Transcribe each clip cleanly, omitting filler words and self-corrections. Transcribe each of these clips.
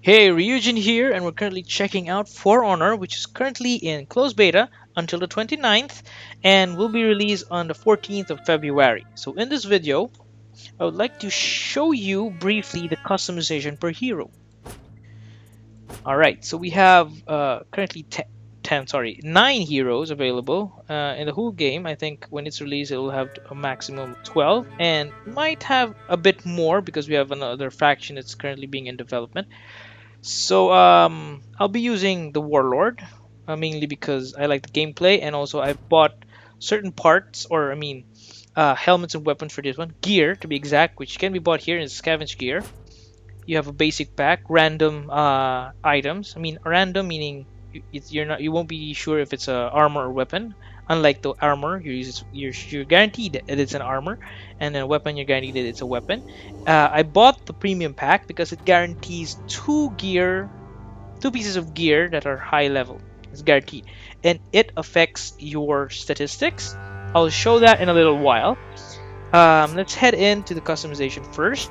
Hey, Ryujin here, and we're currently checking out For Honor, which is currently in closed beta until the 29th and will be released on the 14th of February. So in this video, I would like to show you briefly the customization per hero. Alright, so we have currently 9 heroes available in the whole game. I think when it's released, it will have a maximum of 12 and might have a bit more because we have another faction that's currently being in development. So I'll be using the Warlord mainly because I like the gameplay, and also I bought certain parts, or I mean helmets and weapons for this one, gear to be exact, which can be bought here in scavenge gear. You have a basic pack, random items. I mean random meaning you won't be sure if it's a armor or weapon. Unlike the armor, you're guaranteed that it's an armor, and then a weapon you're guaranteed that it's a weapon. I bought the premium pack because it guarantees two pieces of gear that are high level. It's guaranteed, and it affects your statistics. I'll show that in a little while. Let's head into the customization first.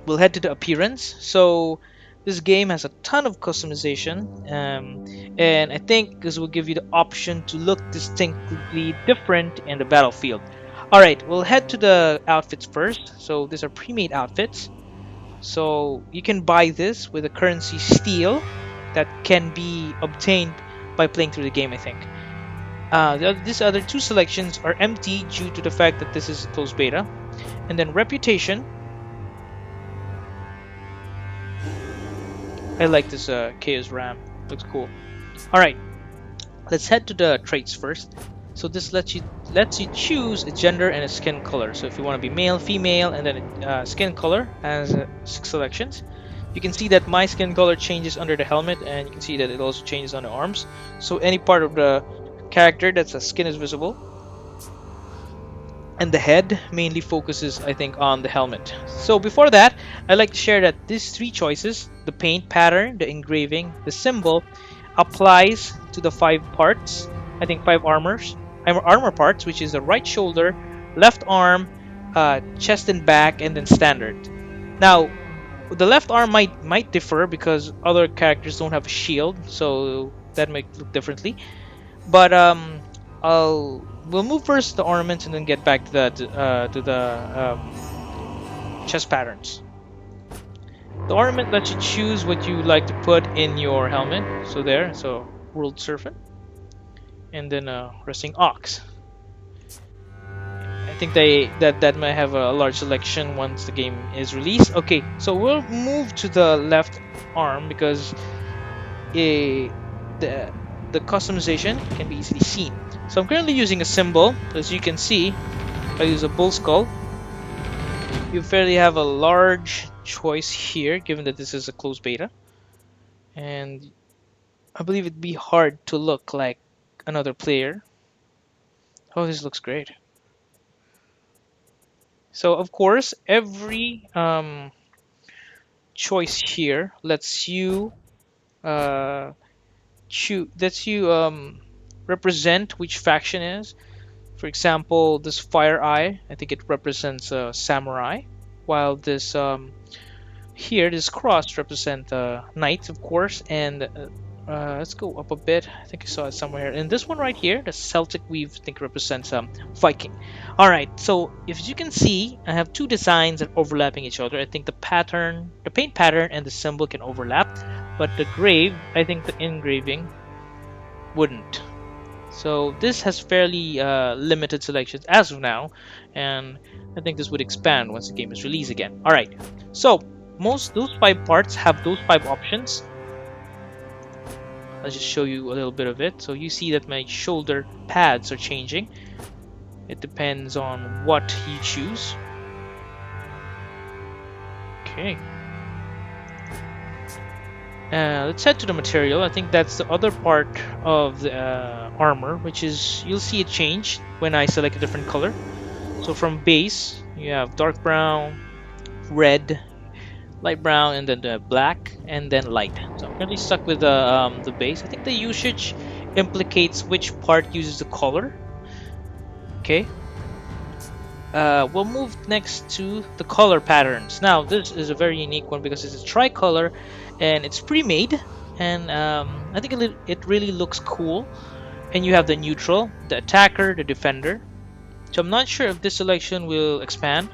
We'll head to the appearance. So this game has a ton of customization, and I think this will give you the option to look distinctly different in the battlefield. Alright, we'll head to the outfits first. So these are pre-made outfits. So you can buy this with a currency steel that can be obtained by playing through the game, I think. These other two selections are empty due to the fact that this is closed beta. And then reputation. I like this Chaos Ram. Looks cool. Alright, let's head to the traits first. So this lets you choose a gender and a skin color. So if you want to be male, female, and then a skin color as 6 selections. You can see that my skin color changes under the helmet, and you can see that it also changes on the arms. So any part of the character that's a skin is visible. And the head mainly focuses, I think, on the helmet. So before that, I'd like to share that these 3 choices, the paint pattern, the engraving, the symbol, applies to the 5 parts. I think 5 armor parts, which is the right shoulder, left arm, chest and back, and then standard. Now, the left arm might differ because other characters don't have a shield, so that might look differently. But we'll move first to the ornaments and then get back to the chest patterns. The ornament lets you choose what you like to put in your helmet. So there, so World Serpent, and then Resting Ox. I think that might have a large selection once the game is released. Okay, so we'll move to the left arm because the customization can be easily seen. So I'm currently using a symbol. As you can see, I use a bull skull. You fairly have a large choice here, given that this is a closed beta, and I believe it'd be hard to look like another player. Oh, this looks great. So of course, every choice here lets you represent which faction is. For example, this Fire Eye, I think it represents Samurai, while this here, this cross represents Knights, of course, and let's go up a bit. I think I saw it somewhere. And this one right here, the Celtic Weave, I think represents Viking. Alright, so if you can see, I have 2 designs that overlapping each other. I think the paint pattern and the symbol can overlap, but the I think the engraving wouldn't. So this has fairly limited selections as of now, and I think this would expand once the game is released again. Alright, so those 5 parts have those 5 options. I'll just show you a little bit of it. So you see that my shoulder pads are changing. It depends on what you choose. Okay. Let's head to the material. I think that's the other part of the armor, which is, you'll see it change when I select a different color. So from base, you have dark brown, red, light brown, and then the black, and then light. So I'm currently stuck with the base. I think the usage implicates which part uses the color. Okay. We'll move next to the color patterns. Now this is a very unique one because it's a tricolor, and it's pre-made, and I think it really looks cool. And you have the neutral, the attacker, the defender. So I'm not sure if this selection will expand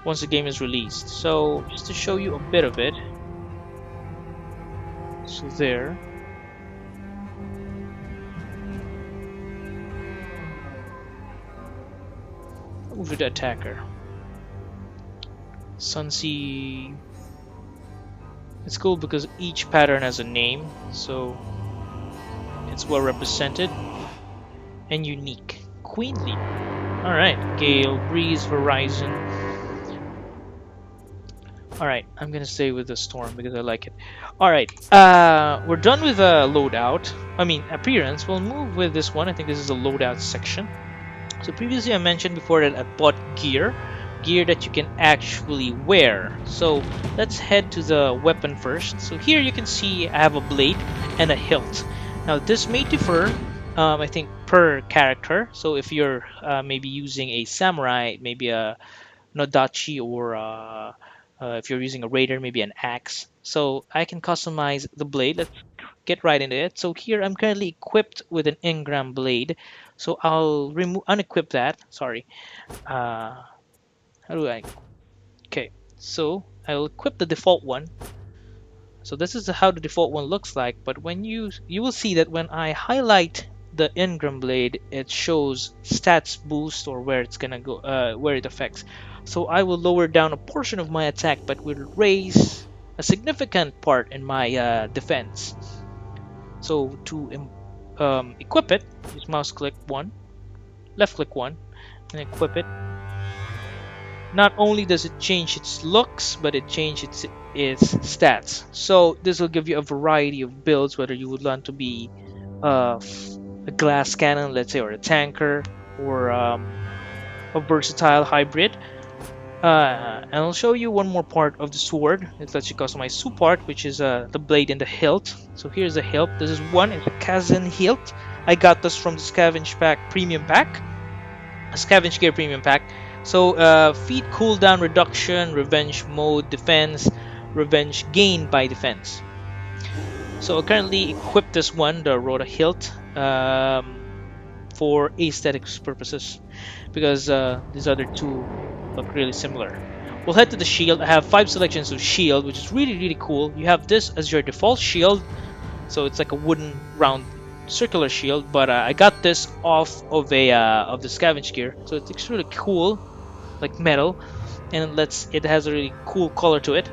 once the game is released. So just to show you a bit of it. So there. Move to the attacker. Sunsea. It's cool because each pattern has a name, so it's well represented and unique. Queenly. Alright, Gale, Breeze, Horizon. Alright, I'm gonna stay with the Storm because I like it. Alright, we're done with loadout. I mean, appearance. We'll move with this one. I think this is a loadout section. So previously I mentioned before that I bought gear that you can actually wear. So let's head to the weapon first. So here you can see I have a blade and a hilt. Now this may differ, I think, per character. So if you're maybe using a samurai, maybe a nodachi, or if you're using a raider, maybe an axe. So I can customize the blade. Let's get right into it. So here I'm currently equipped with an engram blade. So I'll unequip that. Sorry. How do I? Okay. So I'll equip the default one. So this is how the default one looks like. But when you will see that when I highlight the engram blade, it shows stats boost or where it's gonna go, where it affects. So I will lower down a portion of my attack, but will raise a significant part in my defense. So to equip it, just mouse click one, left click one, and equip it. Not only does it change its looks, but it changes its stats. So this will give you a variety of builds, whether you would want to be a glass cannon, let's say, or a tanker, or a versatile hybrid. And I'll show you one more part of the sword. It lets you customize two parts, which is the blade and the hilt. So here's the hilt. This is one. It's a Kazan hilt. I got this from the Scavenge Pack Premium Pack. A Scavenge Gear Premium Pack. So feat cooldown reduction, revenge mode defense, revenge gain by defense. So I currently equipped this one, the Rhoda hilt, for aesthetics purposes, because these other two look really similar. We'll head to the shield. I have 5 selections of shield, which is really cool. You have this as your default shield, so it's like a wooden round circular shield, but I got this off of the Scavenge Gear, so it's really cool, like metal, and it has a really cool color to it.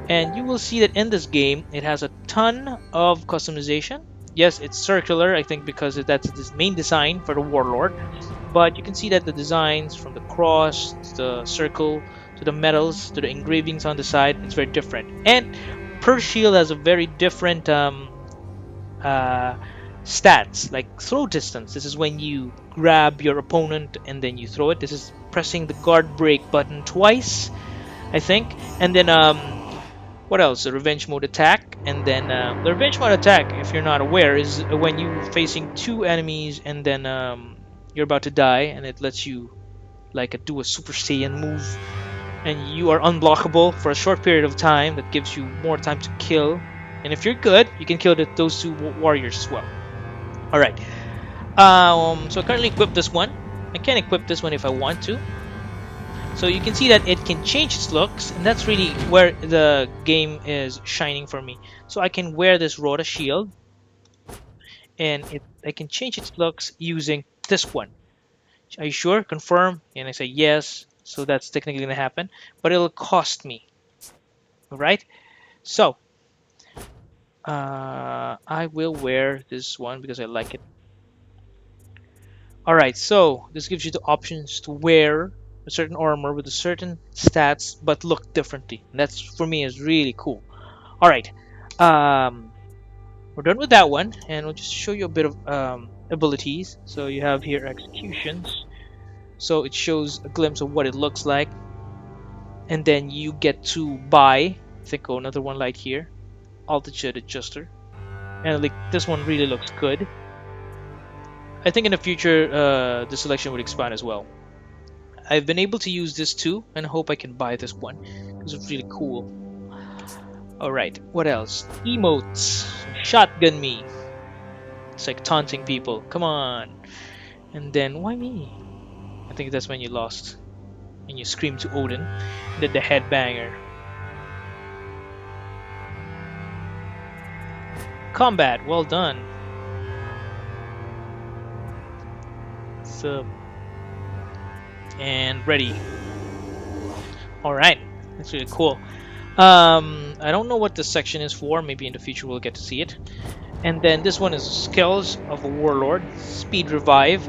And you will see that in this game it has a ton of customization. Yes, it's circular, I think, because that's its main design for the Warlord, but you can see that the designs, from the cross to the circle to the medals to the engravings on the side, it's very different. And per shield has a very different stats, like throw distance. This is when you grab your opponent and then you throw it. This is pressing the guard break button twice, I think. And then what else? The revenge mode attack. And then the revenge mode attack, if you're not aware, is when you're facing 2 enemies and then you're about to die, and it lets you like do a Super Saiyan move, and you are unblockable for a short period of time. That gives you more time to kill, and if you're good, you can kill those 2 warriors as well. Alright, so I currently equipped this one. I can equip this one if I want to. So you can see that it can change its looks, and that's really where the game is shining for me. So I can wear this Rhoda shield, and I can change its looks using this one. Are you sure? Confirm. And I say yes. So that's technically going to happen, but it'll cost me. Alright? So I will wear this one because I like it. Alright, so this gives you the options to wear a certain armor with a certain stats but look differently. And that's, for me, is really cool. Alright, we're done with that one, and we'll just show you a bit of abilities. So you have here executions. So it shows a glimpse of what it looks like, and then you get to buy, I think, another one right here, altitude adjuster, and like this one really looks good. I think in the future the selection would expand as well. I've been able to use this too, and I hope I can buy this one because it's really cool. All right, what else? Emotes. Shotgun me. It's like taunting people. Come on. And then why me? I think that's when you lost. And you scream to Odin. And then the headbanger. Combat. Well done. So and ready. All right. That's really cool. I don't know what this section is for. Maybe in the future we'll get to see it. And then this one is skills of a warlord, speed revive,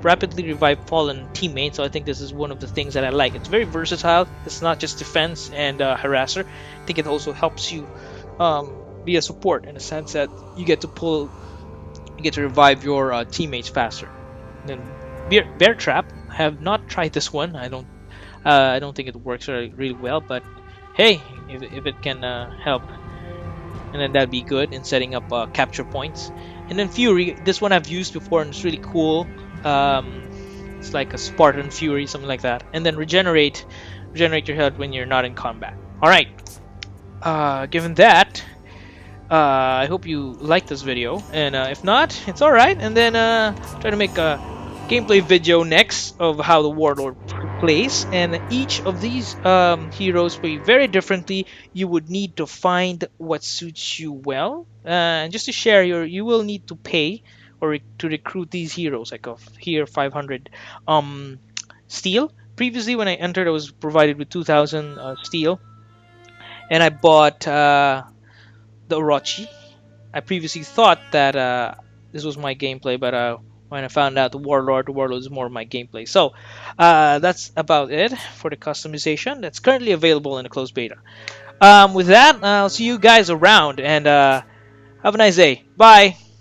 rapidly revive fallen teammates. So I think this is one of the things that I like. It's very versatile. It's not just defense and harasser. I think it also helps you be a support in the sense that you get to revive your teammates faster. And then bear trap. I have not tried this one. I don't think it works really well, but hey, if it can help, and then that'd be good in setting up capture points. And then Fury, this one I've used before and it's really cool. It's like a Spartan Fury, something like that. And then regenerate your health when you're not in combat. All right. Given that, I hope you liked this video, and if not, it's all right. And then try to make a gameplay video next of how the Warlord plays, and each of these heroes play very differently. You would need to find what suits you well, and just to share, you will need to pay or to recruit these heroes. Like here 500 steel. Previously when I entered I was provided with 2000 steel, and I bought the Orochi. I previously thought that this was my gameplay, but when I found out the Warlord is more of my gameplay. So that's about it for the customization that's currently available in the closed beta. With that, I'll see you guys around, and have a nice day. Bye!